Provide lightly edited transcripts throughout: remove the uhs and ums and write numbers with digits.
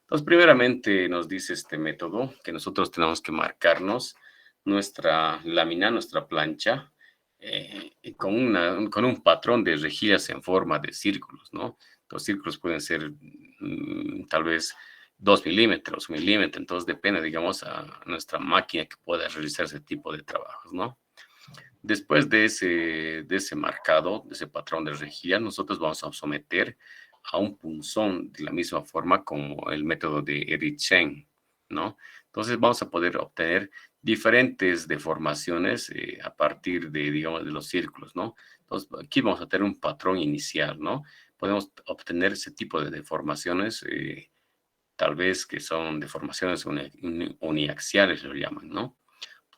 Entonces, primeramente nos dice este método que nosotros tenemos que marcarnos nuestra lámina, nuestra plancha, y con un patrón de rejillas en forma de círculos, ¿no? Los círculos pueden ser tal vez 2 milímetros, 1 milímetro, entonces depende, digamos, a nuestra máquina que pueda realizar ese tipo de trabajos, ¿no? Después de ese marcado, de ese patrón de rejilla, nosotros vamos a someter a un punzón de la misma forma como el método de Erichsen, ¿no? Entonces vamos a poder obtener diferentes deformaciones a partir de, digamos, de los círculos, ¿no? Entonces aquí vamos a tener un patrón inicial, ¿no? Podemos obtener ese tipo de deformaciones, tal vez que son deformaciones uniaxiales, lo llaman, ¿no?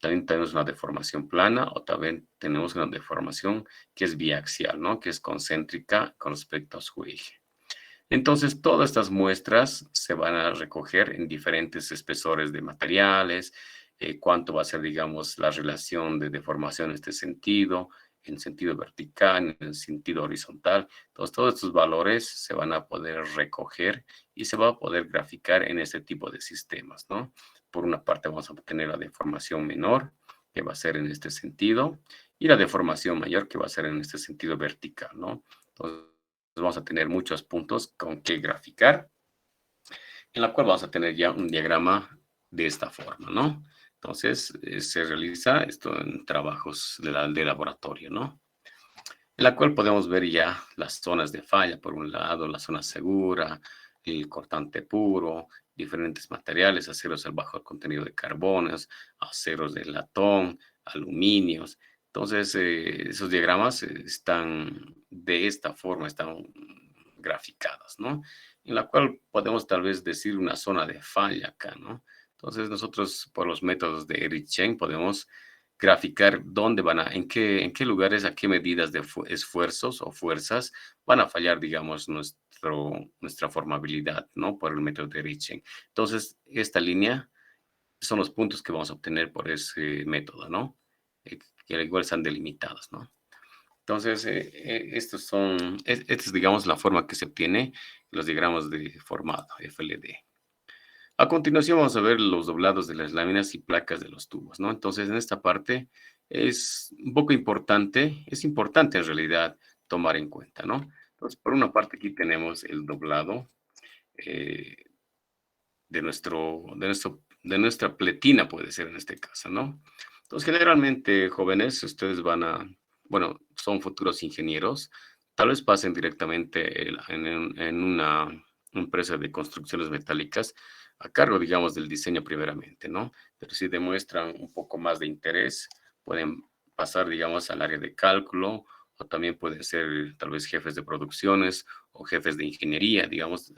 También tenemos una deformación plana o también tenemos una deformación que es biaxial, ¿no? Que es concéntrica con respecto a su eje. Entonces, todas estas muestras se van a recoger en diferentes espesores de materiales, cuánto va a ser, digamos, la relación de deformación en este sentido, en sentido vertical, en el sentido horizontal. Entonces, todos estos valores se van a poder recoger y se va a poder graficar en este tipo de sistemas, ¿no? Por una parte vamos a obtener la deformación menor, que va a ser en este sentido, y la deformación mayor, que va a ser en este sentido vertical, ¿no? Entonces, vamos a tener muchos puntos con que graficar, en la cual vamos a tener ya un diagrama de esta forma, ¿no? Entonces, se realiza esto en trabajos de laboratorio, ¿no? En la cual podemos ver ya las zonas de falla, por un lado, la zona segura, el cortante puro, diferentes materiales, aceros al bajo contenido de carbonos, aceros de latón, aluminios. Entonces, esos diagramas están de esta forma, están graficados, ¿no? En la cual podemos tal vez decir una zona de falla acá, ¿no? Entonces, nosotros por los métodos de Erichsen podemos graficar dónde van en qué lugares, a qué medidas de esfuerzos o fuerzas van a fallar, digamos, nuestra formabilidad, ¿no? Por el método de Erichsen. Entonces, esta línea son los puntos que vamos a obtener por ese método, ¿no? Que igual están delimitados, ¿no? Entonces, esta es, digamos, la forma que se obtiene los diagramas de formado, FLD. A continuación vamos a ver los doblados de las láminas y placas de los tubos, ¿no? Entonces, en esta parte es un poco importante, es importante en realidad tomar en cuenta, ¿no? Entonces, por una parte aquí tenemos el doblado eh, de nuestra pletina, puede ser en este caso, ¿no? Entonces, generalmente, jóvenes, ustedes bueno, son futuros ingenieros, tal vez pasen directamente en una empresa de construcciones metálicas a cargo, digamos, del diseño primeramente, ¿no? Pero si demuestran un poco más de interés, pueden pasar, digamos, al área de cálculo o también pueden ser tal vez jefes de producciones o jefes de ingeniería, digamos,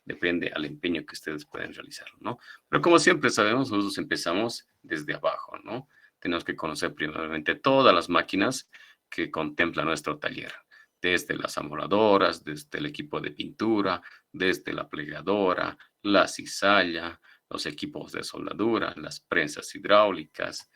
depende al empeño que ustedes pueden realizar, ¿no? Pero como siempre sabemos, nosotros empezamos desde abajo, ¿no? Tenemos que conocer primeramente todas las máquinas que contempla nuestro taller, desde las amoladoras, desde el equipo de pintura, desde la plegadora, la cizalla, los equipos de soldadura, las prensas hidráulicas,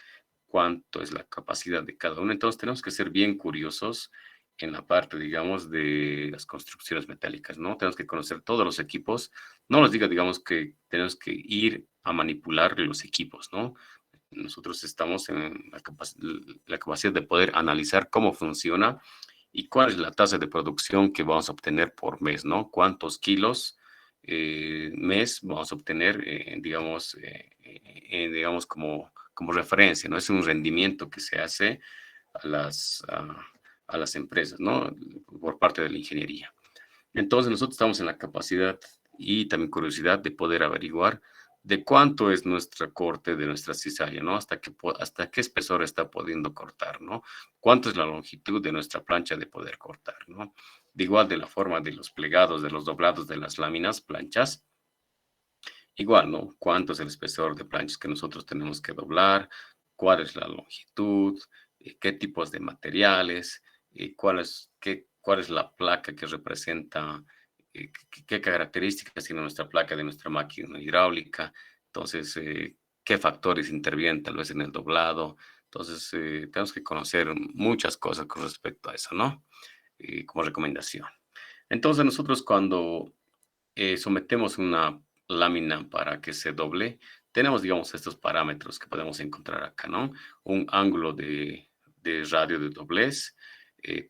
cuánto es la capacidad de cada uno. Entonces tenemos que ser bien curiosos en la parte, digamos, de las construcciones metálicas, ¿no? Tenemos que conocer todos los equipos. No nos diga, digamos, que tenemos que ir a manipular los equipos, ¿no? Nosotros estamos en la capacidad de poder analizar cómo funciona y cuál es la tasa de producción que vamos a obtener por mes, ¿no? Cuántos kilos mes vamos a obtener, digamos como referencia, ¿no? Es un rendimiento que se hace a a las empresas, ¿no? Por parte de la ingeniería. Entonces nosotros estamos en la capacidad y también curiosidad de poder averiguar de cuánto es nuestra corte de nuestra cizalla, ¿no? Hasta qué espesor está pudiendo cortar, ¿no? Cuánto es la longitud de nuestra plancha de poder cortar, ¿no? De igual de la forma de los plegados, de los doblados de las láminas, planchas, igual, ¿no? ¿Cuánto es el espesor de planchas que nosotros tenemos que doblar? ¿Cuál es la longitud? ¿Qué tipos de materiales? ¿Cuál es la placa que representa? ¿Qué características tiene nuestra placa de nuestra máquina hidráulica? Entonces, ¿qué factores intervienen tal vez en el doblado? Entonces, tenemos que conocer muchas cosas con respecto a eso, ¿no? Como recomendación. Entonces, nosotros cuando sometemos lámina para que se doble, tenemos, digamos, estos parámetros que podemos encontrar acá, ¿no? Un ángulo de radio de doblez.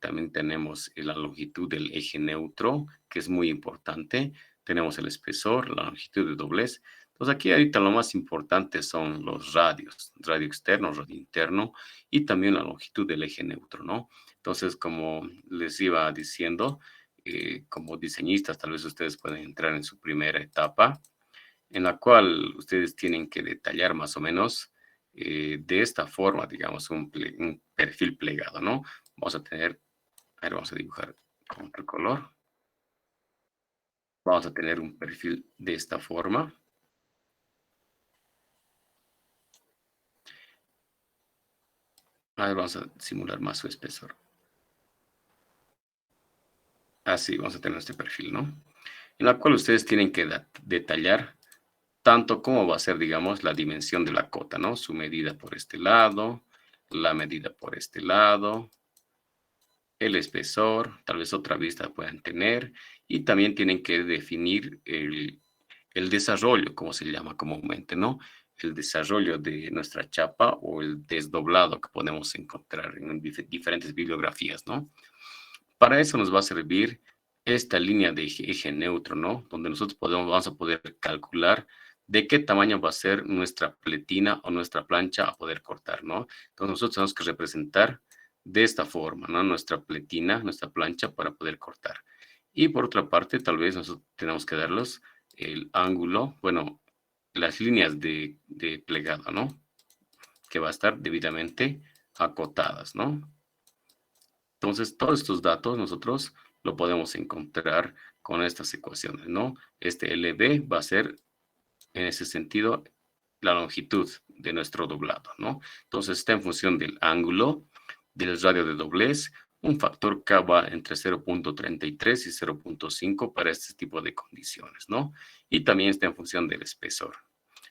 También tenemos la longitud del eje neutro, que es muy importante. Tenemos el espesor, la longitud de doblez. Entonces aquí ahorita lo más importante son los radios, radio externo, radio interno y también la longitud del eje neutro, ¿no? Entonces, como les iba diciendo, como diseñistas, tal vez ustedes pueden entrar en su primera etapa, en la cual ustedes tienen que detallar más o menos de esta forma, digamos, un perfil plegado, ¿no? Vamos a tener, a ver, vamos a dibujar con otro color. Vamos a tener un perfil de esta forma. A ver, vamos a simular más su espesor. Así vamos a tener este perfil, ¿no? En la cual ustedes tienen que detallar tanto como va a ser, digamos, la dimensión de la cota, ¿no? Su medida por este lado, la medida por este lado, el espesor, tal vez otra vista puedan tener, y también tienen que definir el desarrollo, como se llama comúnmente, ¿no? El desarrollo de nuestra chapa o el desdoblado que podemos encontrar en diferentes bibliografías, ¿no? Para eso nos va a servir esta línea de eje neutro, ¿no? Donde nosotros vamos a poder calcular de qué tamaño va a ser nuestra pletina o nuestra plancha a poder cortar, ¿no? Entonces nosotros tenemos que representar de esta forma, ¿no? Nuestra pletina, nuestra plancha para poder cortar. Y por otra parte, tal vez nosotros tenemos que darlos el ángulo, bueno, las líneas de plegado, ¿no? Que va a estar debidamente acotadas, ¿no? Entonces, todos estos datos nosotros lo podemos encontrar con estas ecuaciones, ¿no? Este LB va a ser, en ese sentido, la longitud de nuestro doblado, ¿no? Entonces, está en función del ángulo, del radio de doblez. Un factor K va entre 0.33 y 0.5 para este tipo de condiciones, ¿no? Y también está en función del espesor.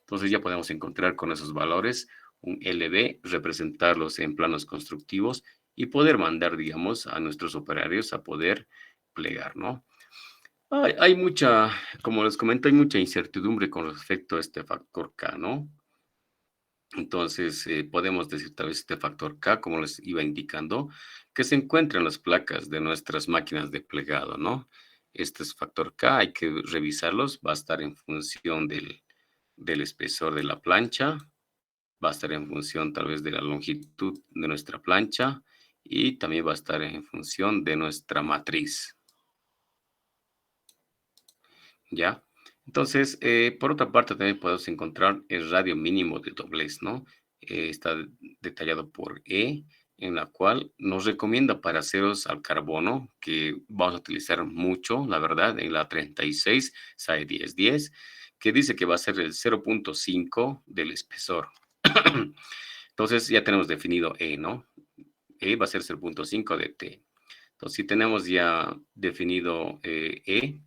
Entonces, ya podemos encontrar con esos valores un LB, representarlos en planos constructivos y poder mandar, digamos, a nuestros operarios a poder plegar, ¿no? Hay mucha, como les comento, hay mucha incertidumbre con respecto a este factor K, ¿no? Entonces, podemos decir tal vez este factor K, como les iba indicando, que se encuentra en las placas de nuestras máquinas de plegado, ¿no? Este es factor K, hay que revisarlos, va a estar en función del espesor de la plancha, va a estar en función tal vez de la longitud de nuestra plancha y también va a estar en función de nuestra matriz, ¿ya? Entonces, por otra parte, también podemos encontrar el radio mínimo de doblez, ¿no? Está detallado por E, en la cual nos recomienda para aceros al carbono, que vamos a utilizar mucho, la verdad, en la 36, SAE 1010, que dice que va a ser el 0.5 del espesor. Entonces ya tenemos definido E, ¿no? E va a ser 0.5 de T. Entonces, si tenemos ya definido E,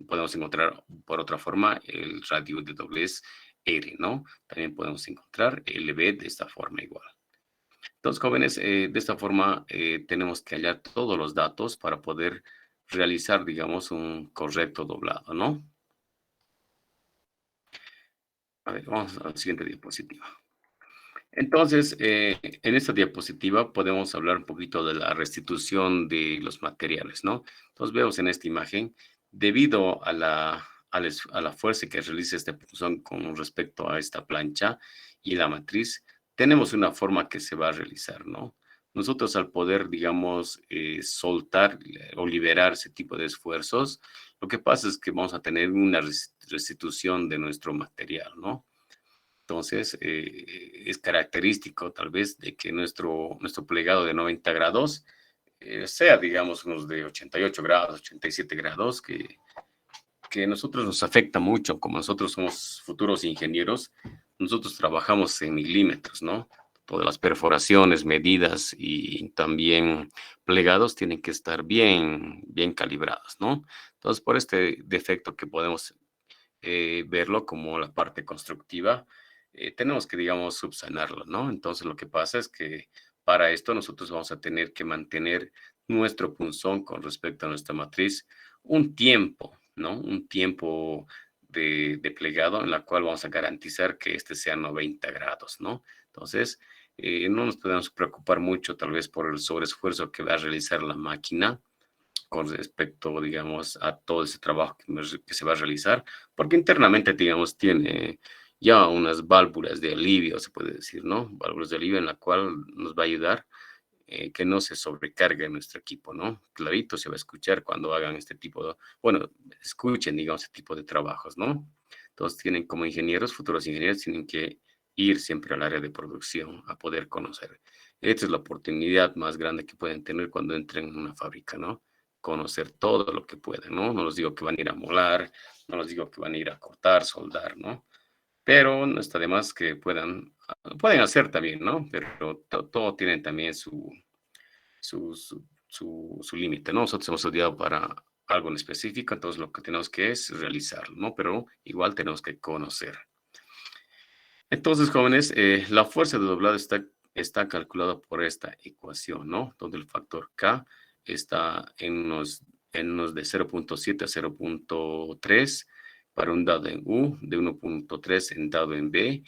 podemos encontrar por otra forma el radio de doblez R, ¿no? También podemos encontrar LB de esta forma igual. Entonces, jóvenes, de esta forma tenemos que hallar todos los datos para poder realizar, digamos, un correcto doblado, ¿no? A ver, vamos a la siguiente diapositiva. Entonces, en esta diapositiva podemos hablar un poquito de la restitución de los materiales, ¿no? Entonces, vemos en esta imagen, debido a la fuerza que realiza este punzón con respecto a esta plancha y la matriz, tenemos una forma que se va a realizar, ¿no? Nosotros al poder, digamos, soltar o liberar ese tipo de esfuerzos, lo que pasa es que vamos a tener una restitución de nuestro material, ¿no? Entonces, es característico tal vez de que nuestro plegado de 90 grados sea, digamos, unos de 88 grados, 87 grados, que nosotros nos afecta mucho. Como nosotros somos futuros ingenieros, nosotros trabajamos en milímetros, ¿no? Todas las perforaciones, medidas y también plegados tienen que estar bien, bien calibrados, ¿no? Entonces, por este defecto que podemos verlo como la parte constructiva, tenemos que, digamos, subsanarlo, ¿no? Entonces, lo que pasa es que para esto nosotros vamos a tener que mantener nuestro punzón con respecto a nuestra matriz un tiempo, ¿no? Un tiempo de plegado en la cual vamos a garantizar que este sea 90 grados, ¿no? Entonces, no nos podemos preocupar mucho tal vez por el sobreesfuerzo que va a realizar la máquina con respecto, digamos, a todo ese trabajo que se va a realizar, porque internamente, digamos, tiene ya unas válvulas de alivio, se puede decir, ¿no? Válvulas de alivio en la cual nos va a ayudar que no se sobrecargue nuestro equipo, ¿no? Clarito se va a escuchar cuando hagan este tipo de, bueno, escuchen, digamos, este tipo de trabajos, ¿no? Entonces tienen como ingenieros, futuros ingenieros, tienen que ir siempre al área de producción a poder conocer. Esta es la oportunidad más grande que pueden tener cuando entren en una fábrica, ¿no? Conocer todo lo que puedan, ¿no? No les digo que van a ir a molar, no les digo que van a ir a cortar, soldar, ¿no? Pero no está de más que pueden hacer también, ¿no? Pero todo tiene también su límite, ¿no? Nosotros hemos estudiado para algo en específico, entonces lo que tenemos que es realizarlo, ¿no? Pero igual tenemos que conocer. Entonces, jóvenes, la fuerza de doblado está calculada por esta ecuación, ¿no? Donde el factor K está en unos de 0.7 a 0.3 para un dado en U, de 1.3 en dado en B.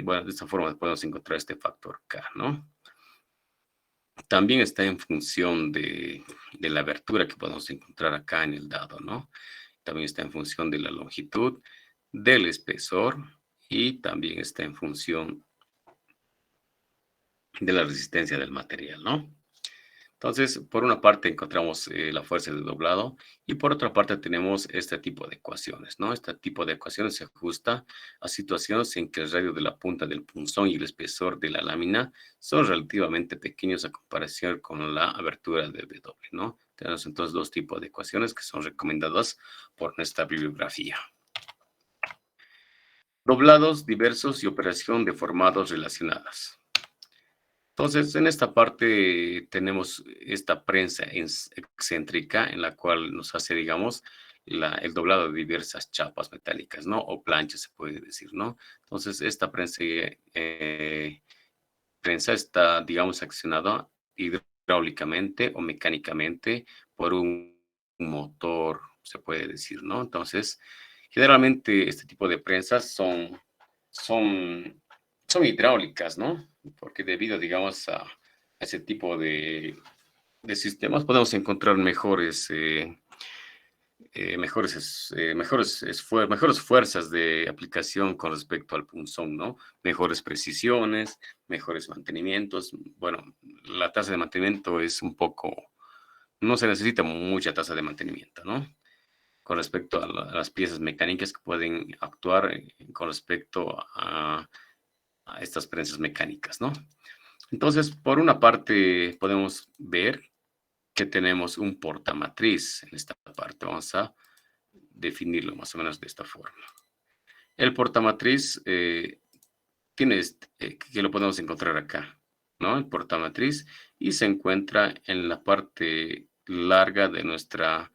Bueno, de esta forma podemos encontrar este factor K, ¿no? También está en función de la abertura que podemos encontrar acá en el dado, ¿no? También está en función de la longitud, del espesor y también está en función de la resistencia del material, ¿no? Entonces, por una parte encontramos la fuerza de doblado y por otra parte tenemos este tipo de ecuaciones, ¿no? Este tipo de ecuaciones se ajusta a situaciones en que el radio de la punta del punzón y el espesor de la lámina son relativamente pequeños a comparación con la abertura de W, ¿no? Tenemos entonces dos tipos de ecuaciones que son recomendadas por nuestra bibliografía. Doblados diversos y operación de formados relacionadas. Entonces, en esta parte tenemos esta prensa excéntrica en la cual nos hace, digamos, el doblado de diversas chapas metálicas, ¿no? O planchas, se puede decir, ¿no? Entonces, esta prensa está, digamos, accionada hidráulicamente o mecánicamente por un motor, se puede decir, ¿no? Entonces, generalmente este tipo de prensas son, son hidráulicas, ¿no? Porque debido, digamos, a ese tipo de sistemas podemos encontrar mejores fuerzas de aplicación con respecto al punzón, ¿no? Mejores precisiones, mejores mantenimientos. Bueno, la tasa de mantenimiento es no se necesita mucha tasa de mantenimiento, ¿no? Con respecto a las piezas mecánicas que pueden actuar con respecto a estas prensas mecánicas, ¿no? Entonces, por una parte, podemos ver que tenemos un portamatriz en esta parte. Vamos a definirlo más o menos de esta forma. El portamatriz que lo podemos encontrar acá, ¿no? El portamatriz y se encuentra en la parte larga de nuestra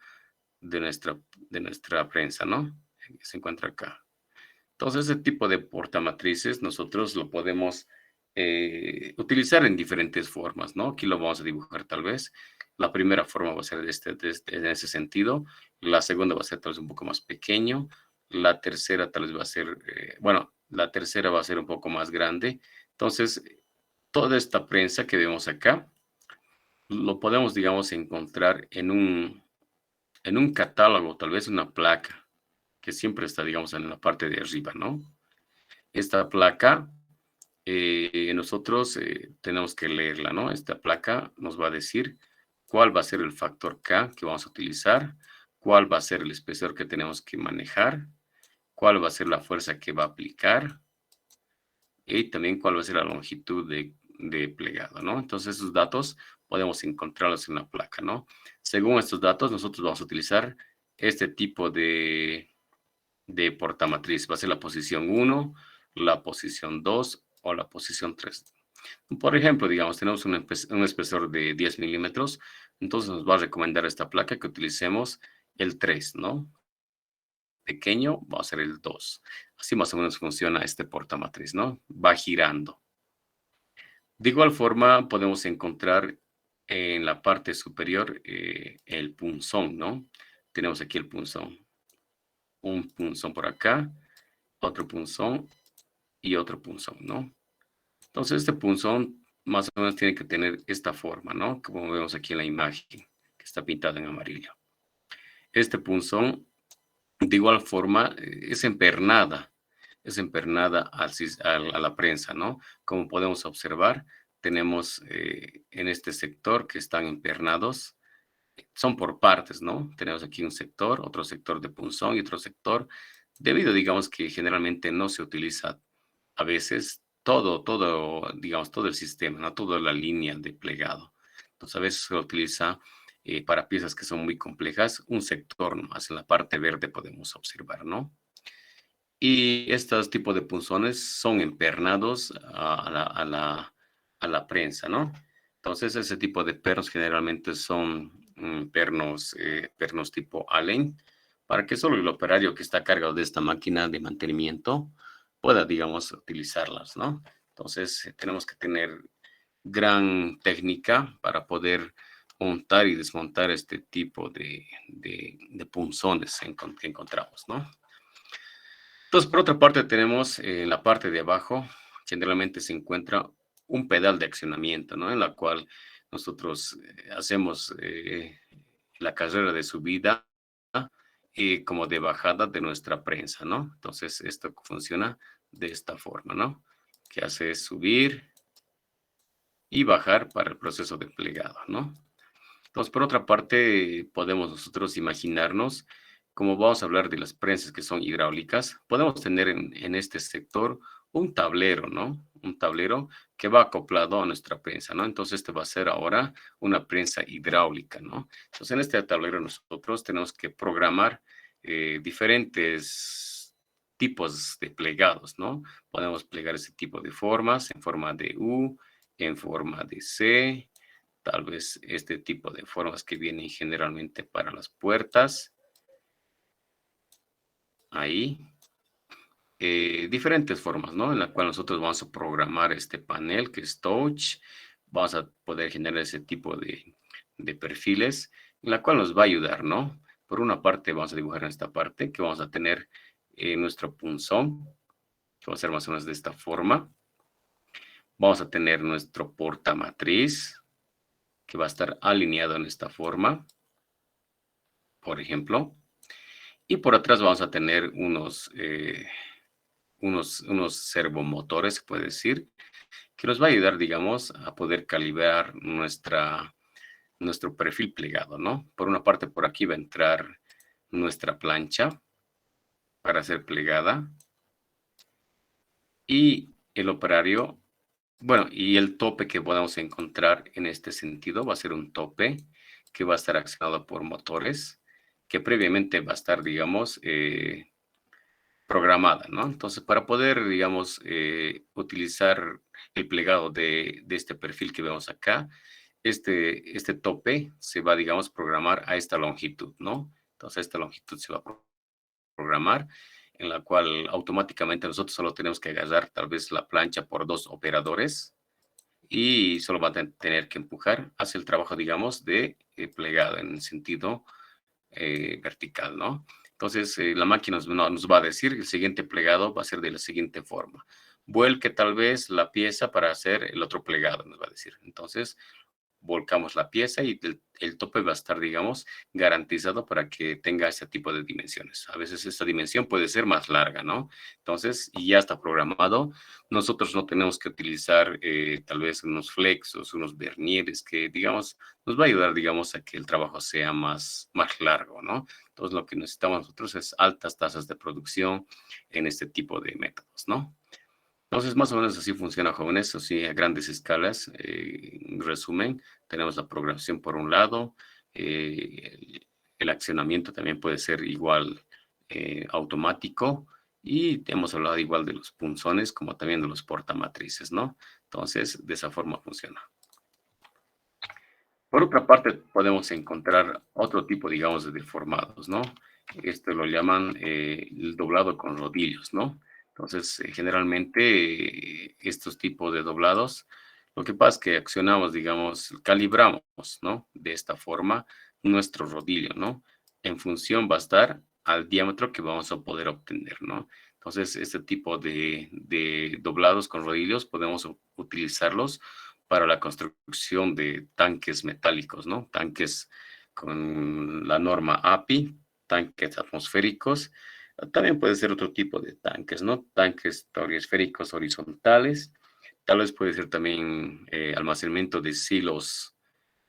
prensa, ¿no? Se encuentra acá. Entonces, ese tipo de portamatrices nosotros lo podemos utilizar en diferentes formas, ¿no? Aquí lo vamos a dibujar tal vez. La primera forma va a ser en ese sentido. La segunda va a ser tal vez un poco más pequeño. La tercera tal vez va a ser, bueno, la tercera va a ser un poco más grande. Entonces, toda esta prensa que vemos acá, lo podemos, digamos, encontrar en un catálogo, tal vez una placa, que siempre está, digamos, en la parte de arriba, ¿no? Esta placa, nosotros tenemos que leerla, ¿no? Esta placa nos va a decir cuál va a ser el factor K que vamos a utilizar, cuál va a ser el espesor que tenemos que manejar, cuál va a ser la fuerza que va a aplicar y también cuál va a ser la longitud de plegado, ¿no? Entonces, esos datos podemos encontrarlos en la placa, ¿no? Según estos datos, nosotros vamos a utilizar este tipo de portamatriz. Va a ser la posición 1, la posición 2 o la posición 3. Por ejemplo, digamos, tenemos un espesor de 10 milímetros, entonces nos va a recomendar esta placa que utilicemos el 3, ¿no? Pequeño va a ser el 2. Así más o menos funciona este portamatriz, ¿no? Va girando. De igual forma, podemos encontrar en la parte superior el punzón, ¿no? Tenemos aquí el punzón. un punzón por acá, otro punzón y otro punzón, ¿no? Entonces, este punzón más o menos tiene que tener esta forma, ¿no? Como vemos aquí en la imagen, que está pintada en amarillo. Este punzón, de igual forma, es empernada a la prensa, ¿no? Como podemos observar, tenemos en este sector que están empernados, son por partes, ¿no? Tenemos aquí un sector, otro sector de punzón y otro sector, debido, digamos, que generalmente no se utiliza a veces digamos, todo el sistema, ¿no? Toda la línea de plegado. Entonces, a veces se utiliza para piezas que son muy complejas, un sector nomás, en la parte verde podemos observar, ¿no? Y estos tipos de punzones son empernados a la prensa, ¿no? Entonces, ese tipo de pernos generalmente son pernos tipo Allen, para que solo el operario que está a cargo de esta máquina de mantenimiento pueda, digamos, utilizarlas, ¿no? Entonces, tenemos que tener gran técnica para poder montar y desmontar este tipo de punzones que encontramos, ¿no? Entonces, por otra parte, tenemos en la parte de abajo, generalmente se encuentra un pedal de accionamiento, ¿no? En la cual nosotros hacemos la carrera de subida y como de bajada de nuestra prensa, ¿no? Entonces, esto funciona de esta forma, ¿no? Que hace subir y bajar para el proceso de plegado, ¿no? Entonces, por otra parte, podemos nosotros imaginarnos, como vamos a hablar de las prensas que son hidráulicas, podemos tener en este sector un tablero, ¿no? Un tablero que va acoplado a nuestra prensa, ¿no? Entonces, este va a ser ahora una prensa hidráulica, ¿no? Entonces, en este tablero nosotros tenemos que programar diferentes tipos de plegados, ¿no? Podemos plegar ese tipo de formas, en forma de U, en forma de C, tal vez este tipo de formas que vienen generalmente para las puertas, ahí, diferentes formas, ¿no? En la cual nosotros vamos a programar este panel que es touch, vamos a poder generar ese tipo de perfiles, en la cual nos va a ayudar, ¿no? Por una parte vamos a dibujar en esta parte que vamos a tener nuestro punzón, que va a ser más o menos de esta forma. Vamos a tener nuestro portamatriz, que va a estar alineado en esta forma, por ejemplo. Y por atrás vamos a tener unos servomotores, se puede decir, que nos va a ayudar, digamos, a poder calibrar nuestro perfil plegado, ¿no? Por una parte, por aquí va a entrar nuestra plancha para ser plegada y el operario, bueno, y el tope que podamos encontrar en este sentido va a ser un tope que va a estar accionado por motores, que previamente va a estar, digamos, programada, ¿no? Entonces, para poder, digamos, utilizar el plegado de este perfil que vemos acá, este tope se va, digamos, programar a esta longitud, ¿no? Entonces, esta longitud se va a programar, en la cual automáticamente nosotros solo tenemos que agarrar tal vez la plancha por dos operadores y solo va a tener que empujar hacia el trabajo, digamos, de plegado en el sentido vertical, ¿no? Entonces, la máquina nos va a decir que el siguiente plegado va a ser de la siguiente forma. Vuelque tal vez la pieza para hacer el otro plegado, nos va a decir. Entonces, volcamos la pieza y el tope va a estar, digamos, garantizado para que tenga ese tipo de dimensiones. A veces esta dimensión puede ser más larga, ¿no? Entonces, y ya está programado. Nosotros no tenemos que utilizar tal vez unos flexos, unos vernieres que, digamos, nos va a ayudar, digamos, a que el trabajo sea más largo, ¿no? Entonces, lo que necesitamos nosotros es altas tasas de producción en este tipo de métodos, ¿no? Entonces, más o menos así funciona, jóvenes, así a grandes escalas. En resumen, tenemos la programación por un lado, el accionamiento también puede ser igual automático y hemos hablado igual de los punzones como también de los portamatrices, ¿no? Entonces, de esa forma funciona. Por otra parte, podemos encontrar otro tipo, digamos, de deformados, ¿no? Esto lo llaman el doblado con rodillos, ¿no? Entonces, generalmente estos tipos de doblados, lo que pasa es que accionamos, digamos, calibramos, ¿no? De esta forma nuestro rodillo, ¿no? En función va a estar al diámetro que vamos a poder obtener, ¿no? Entonces, este tipo de doblados con rodillos podemos utilizarlos para la construcción de tanques metálicos, ¿no? Tanques con la norma API, tanques atmosféricos. También puede ser otro tipo de tanques, ¿no? Tanques esféricos horizontales. Tal vez puede ser también almacenamiento de silos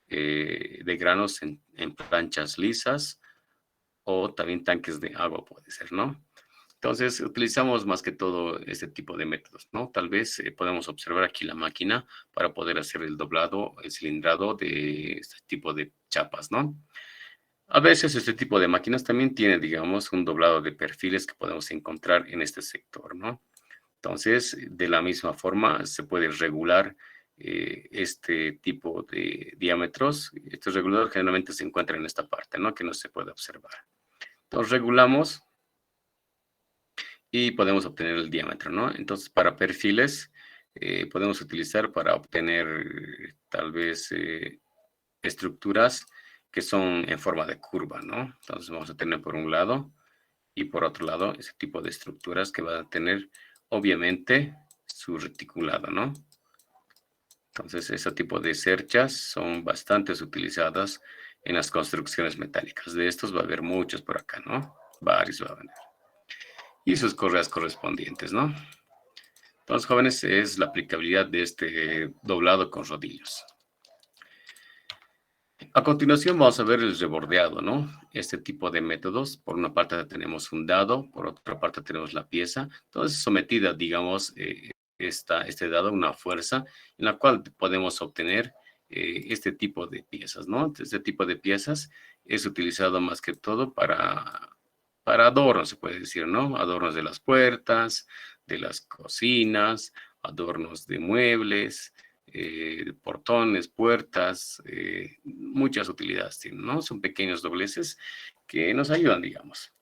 de granos en planchas lisas o también tanques de agua puede ser, ¿no? Entonces, utilizamos más que todo este tipo de métodos, ¿no? Tal vez podemos observar aquí la máquina para poder hacer el doblado, el cilindrado de este tipo de chapas, ¿no? A veces este tipo de máquinas también tiene, digamos, un doblado de perfiles que podemos encontrar en este sector, ¿no? Entonces, de la misma forma, se puede regular este tipo de diámetros. Estos reguladores generalmente se encuentran en esta parte, ¿no? Que no se puede observar. Entonces, regulamos y podemos obtener el diámetro, ¿no? Entonces, para perfiles, podemos utilizar para obtener tal vez estructuras que son en forma de curva, ¿no? Entonces, vamos a tener por un lado y por otro lado ese tipo de estructuras que van a tener, obviamente, su reticulado, ¿no? Entonces, ese tipo de cerchas son bastante utilizadas en las construcciones metálicas. De estos va a haber muchos por acá, ¿no? Varios va a haber. Y sus correas correspondientes, ¿no? Entonces, jóvenes, es la aplicabilidad de este doblado con rodillos. A continuación vamos a ver el rebordeado, ¿no? Este tipo de métodos. Por una parte tenemos un dado, por otra parte tenemos la pieza. Entonces, sometida, digamos, este dado a una fuerza en la cual podemos obtener este tipo de piezas, ¿no? Este tipo de piezas es utilizado más que todo para adornos, se puede decir, ¿no? Adornos de las puertas, de las cocinas, adornos de muebles, portones, puertas, muchas utilidades tienen, ¿no? Son pequeños dobleces que nos ayudan, digamos.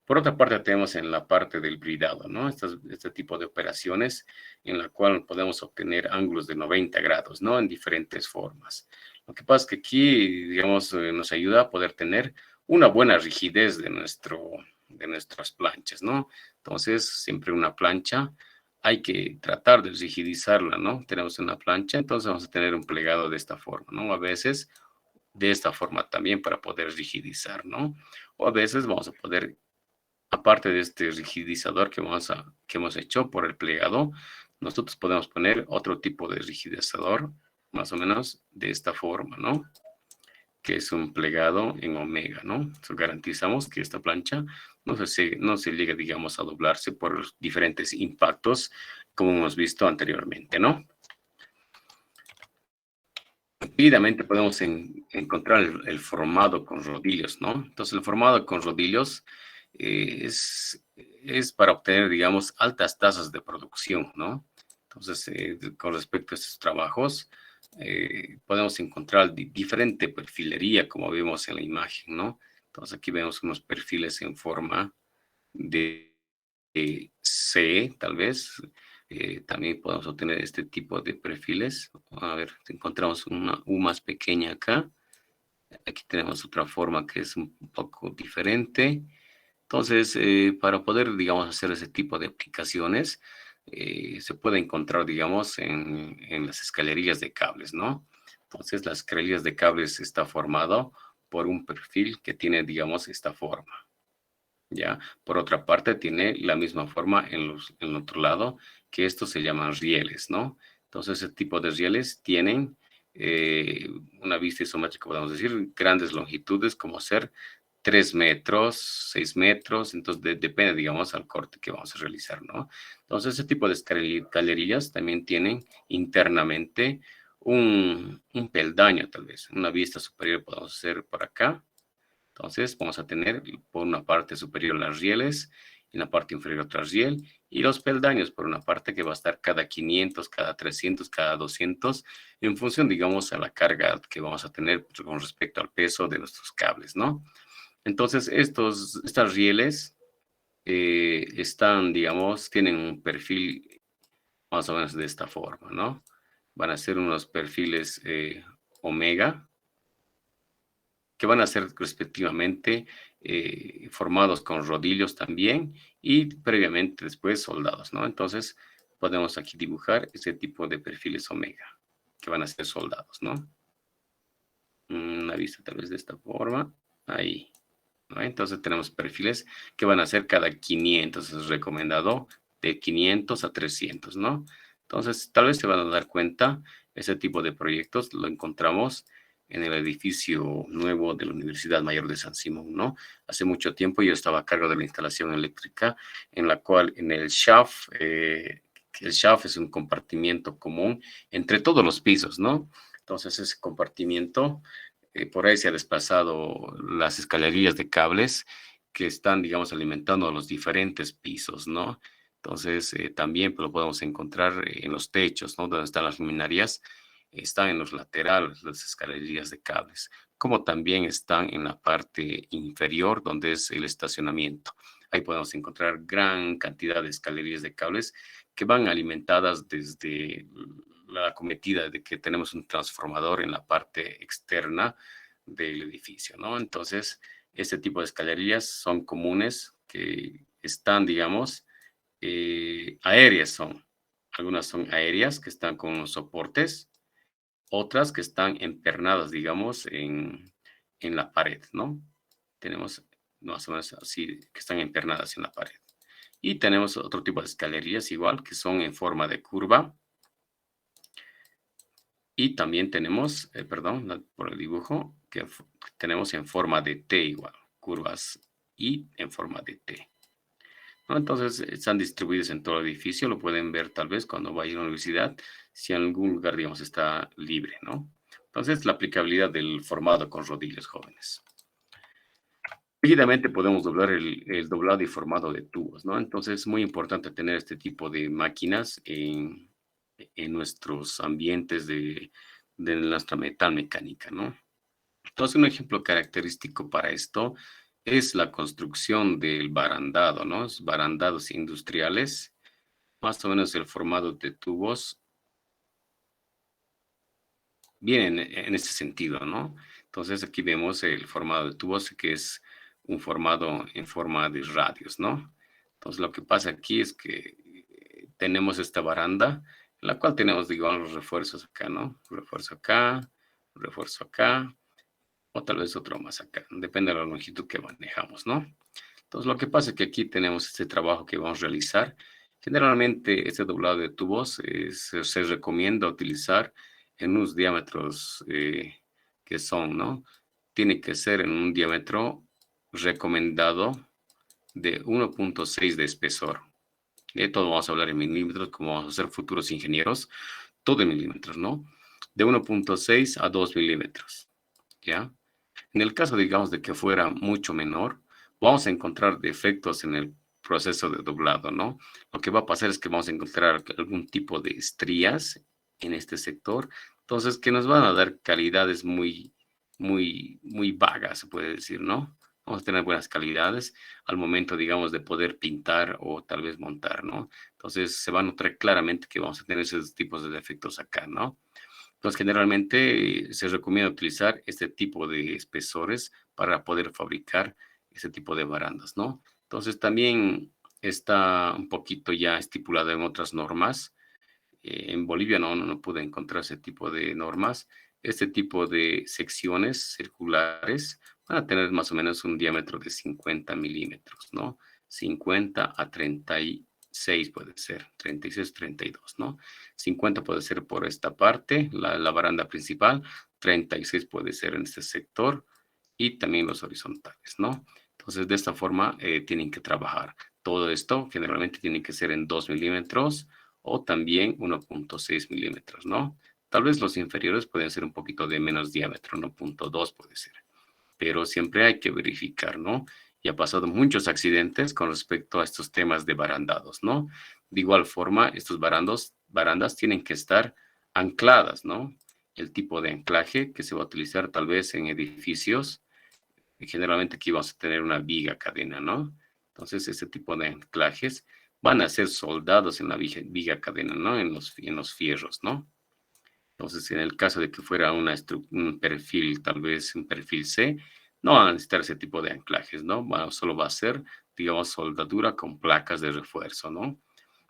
Por otra parte, tenemos en la parte del bridado, ¿no? Este tipo de operaciones en la cual podemos obtener ángulos de 90 grados, ¿no? En diferentes formas. Lo que pasa es que aquí, digamos, nos ayuda a poder tener una buena rigidez de nuestras planchas, ¿no? Entonces, siempre una plancha hay que tratar de rigidizarla, ¿no? Tenemos una plancha, entonces vamos a tener un plegado de esta forma, ¿no? A veces de esta forma también para poder rigidizar, ¿no? O a veces vamos a poder, aparte de este rigidizador que hemos hecho por el plegado, nosotros podemos poner otro tipo de rigidizador, más o menos de esta forma, ¿no? Que es un plegado en omega, ¿no? Entonces garantizamos que esta plancha no se llegue, digamos, a doblarse por los diferentes impactos como hemos visto anteriormente, ¿no? Rápidamente podemos encontrar el formado con rodillos, ¿no? Entonces, el formado con rodillos es para obtener, digamos, altas tasas de producción, ¿no? Entonces, con respecto a estos trabajos, podemos encontrar diferente perfilería, como vemos en la imagen, ¿no? Entonces, aquí vemos unos perfiles en forma de C, tal vez. También podemos obtener este tipo de perfiles. A ver, encontramos una U más pequeña acá. Aquí tenemos otra forma que es un poco diferente. Entonces, para poder, digamos, hacer ese tipo de aplicaciones, se puede encontrar, digamos, en las escalerillas de cables, ¿no? Entonces, las escalerillas de cables está formado por un perfil que tiene, digamos, esta forma. ¿Ya? Por otra parte, tiene la misma forma en el otro lado, que estos se llaman rieles, ¿no? Entonces, ese tipo de rieles tienen una vista isométrica, podemos decir, grandes longitudes, como ser 3 metros, 6 metros, entonces depende, digamos, al corte que vamos a realizar, ¿no? Entonces, ese tipo de escalerillas también tienen internamente un peldaño, tal vez, una vista superior podemos hacer por acá. Entonces vamos a tener por una parte superior las rieles y en la parte inferior otra riel y los peldaños por una parte que va a estar cada 500, cada 300, cada 200 en función, digamos, a la carga que vamos a tener con respecto al peso de nuestros cables, ¿no? Entonces estas rieles están, digamos, tienen un perfil más o menos de esta forma, ¿no? Van a ser unos perfiles omega, que van a ser respectivamente formados con rodillos también y previamente después soldados, ¿no? Entonces podemos aquí dibujar ese tipo de perfiles omega que van a ser soldados, ¿no? Una vista tal vez de esta forma, ahí, ¿no? Entonces tenemos perfiles que van a ser cada 500, es recomendado de 500 a 300, ¿no? Entonces tal vez se van a dar cuenta, ese tipo de proyectos lo encontramos en el edificio nuevo de la Universidad Mayor de San Simón, ¿no? Hace mucho tiempo yo estaba a cargo de la instalación eléctrica, en la cual en el shaft es un compartimiento común entre todos los pisos, ¿no? Entonces ese compartimiento por ahí se ha desplazado las escalerillas de cables que están, digamos, alimentando los diferentes pisos, ¿no? Entonces, también pues, lo podemos encontrar en los techos, ¿no? Donde están las luminarias, están en los laterales las escalerillas de cables, como también están en la parte inferior, donde es el estacionamiento. Ahí podemos encontrar gran cantidad de escalerillas de cables que van alimentadas desde la acometida de que tenemos un transformador en la parte externa del edificio, ¿no? Entonces, este tipo de escalerillas son comunes que están, digamos, aéreas son. Algunas son aéreas que están con los soportes, otras que están empernadas, digamos, en la pared, ¿no? Tenemos más o menos así, que están empernadas en la pared. Y tenemos otro tipo de escalerillas igual, que son en forma de curva, y también tenemos, perdón, por el dibujo, que tenemos en forma de T igual, curvas y en forma de T, ¿no? Entonces, están distribuidos en todo el edificio, lo pueden ver tal vez cuando vayan a la universidad, si en algún lugar, digamos, está libre, ¿no? Entonces, la aplicabilidad del formado con rodillos jóvenes. Seguidamente podemos doblar el doblado y formado de tubos, ¿no? Entonces, es muy importante tener este tipo de máquinas en nuestros ambientes de nuestra metal mecánica, ¿no? Entonces, un ejemplo característico para esto es la construcción del barandado, ¿no? Barandados industriales, más o menos el formado de tubos viene en ese sentido, ¿no? Entonces, aquí vemos el formado de tubos, que es un formado en forma de radios, ¿no? Entonces, lo que pasa aquí es que tenemos esta baranda, en la cual tenemos, digamos, los refuerzos acá, ¿no? Un refuerzo acá, o tal vez otro más acá, depende de la longitud que manejamos, ¿no? Entonces, lo que pasa es que aquí tenemos este trabajo que vamos a realizar. Generalmente, este doblado de tubos se recomienda utilizar en unos diámetros que son, ¿no? Tiene que ser en un diámetro recomendado de 1.6 de espesor. De todo vamos a hablar en milímetros, como vamos a ser futuros ingenieros, todo en milímetros, ¿no? De 1.6 a 2 milímetros, ¿ya? En el caso, digamos, de que fuera mucho menor, vamos a encontrar defectos en el proceso de doblado, ¿no? Lo que va a pasar es que vamos a encontrar algún tipo de estrías en este sector, entonces que nos van a dar calidades muy vagas, se puede decir, ¿no? Vamos a tener buenas calidades al momento, digamos, de poder pintar o tal vez montar, ¿no? Entonces se va a notar claramente que vamos a tener esos tipos de defectos acá, ¿no? Entonces, generalmente se recomienda utilizar este tipo de espesores para poder fabricar ese tipo de barandas, ¿no? Entonces, también está un poquito ya estipulado en otras normas. En Bolivia no pude encontrar ese tipo de normas. Este tipo de secciones circulares van a tener más o menos un diámetro de 50 milímetros, ¿no? 50 a 36 puede ser, 36, 32, ¿no? 50 puede ser por esta parte, la baranda principal, 36 puede ser en este sector y también los horizontales, ¿no? Entonces, de esta forma tienen que trabajar. Todo esto generalmente tiene que ser en 2 milímetros o también 1.6 milímetros, ¿no? Tal vez los inferiores pueden ser un poquito de menos diámetro, 1.2 puede ser, pero siempre hay que verificar, ¿no? Y ha pasado muchos accidentes con respecto a estos temas de barandados, ¿no? De igual forma, estos barandas tienen que estar ancladas, ¿no? El tipo de anclaje que se va a utilizar tal vez en edificios, generalmente aquí vamos a tener una viga cadena, ¿no? Entonces, ese tipo de anclajes van a ser soldados en la viga cadena, ¿no? En los fierros, ¿no? Entonces, en el caso de que fuera un perfil, tal vez un perfil C, no van a necesitar ese tipo de anclajes, ¿no? Solo va a ser, digamos, soldadura con placas de refuerzo, ¿no?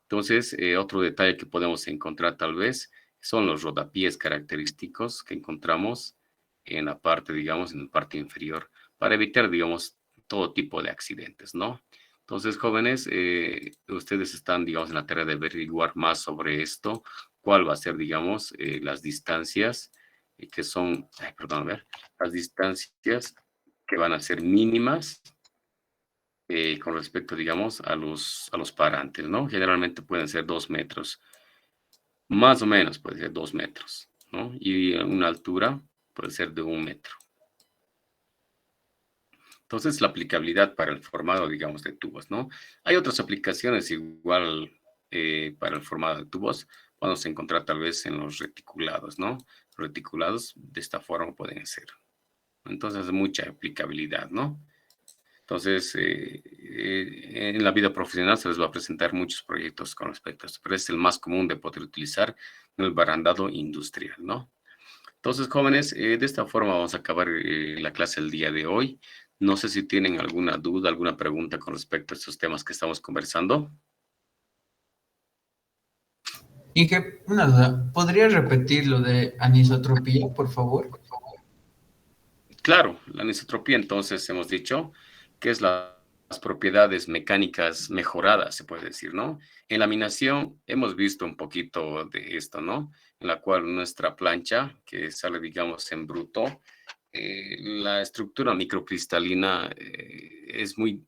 Entonces, otro detalle que podemos encontrar tal vez son los rodapiés característicos que encontramos en la parte, digamos, en la parte inferior, para evitar, digamos, todo tipo de accidentes, ¿no? Entonces, jóvenes, ustedes están, digamos, en la tarea de averiguar más sobre esto, cuál va a ser, digamos, las distancias que son, ay, perdón, a ver, las distancias que van a ser mínimas con respecto, digamos, a los parantes, ¿no? Generalmente pueden ser 2 metros, más o menos puede ser 2 metros, ¿no? Y una altura puede ser de 1 metro. Entonces, la aplicabilidad para el formado, digamos, de tubos, ¿no? Hay otras aplicaciones igual para el formado de tubos. Vamos a encontrar tal vez en los reticulados, ¿no? Reticulados de esta forma pueden ser. Entonces, mucha aplicabilidad, ¿no? Entonces, en la vida profesional se les va a presentar muchos proyectos con respecto a esto, pero es el más común de poder utilizar en el barandado industrial, ¿no? Entonces, jóvenes, de esta forma vamos a acabar la clase el día de hoy. No sé si tienen alguna duda, alguna pregunta con respecto a estos temas que estamos conversando. Inge, una duda. ¿Podrías repetir lo de anisotropía, por favor? Claro, la anisotropía, entonces hemos dicho que es las propiedades mecánicas mejoradas, se puede decir, ¿no? En laminación hemos visto un poquito de esto, ¿no? En la cual nuestra plancha, que sale, digamos, en bruto, la estructura microcristalina es muy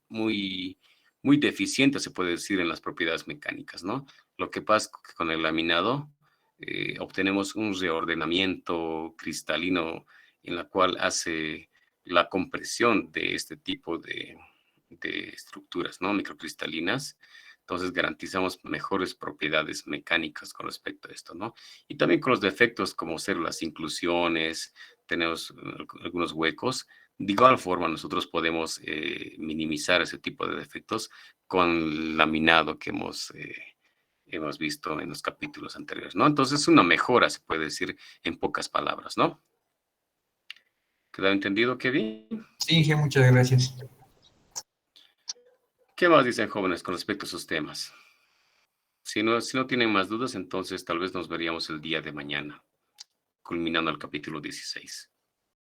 deficiente, se puede decir, en las propiedades mecánicas, ¿no? Lo que pasa es que con el laminado obtenemos un reordenamiento cristalino en la cual hace la compresión de este tipo de estructuras, ¿no? Microcristalinas. Entonces garantizamos mejores propiedades mecánicas con respecto a esto, ¿no? Y también con los defectos como ser las inclusiones, tenemos algunos huecos. De igual forma, nosotros podemos minimizar ese tipo de defectos con laminado que hemos visto en los capítulos anteriores, ¿no? Entonces, una mejora, se puede decir en pocas palabras, ¿no? ¿Quedó entendido, Kevin? Sí, Inge, muchas gracias. ¿Qué más dicen jóvenes con respecto a esos temas? Si no tienen más dudas, entonces tal vez nos veríamos el día de mañana, culminando el capítulo 16.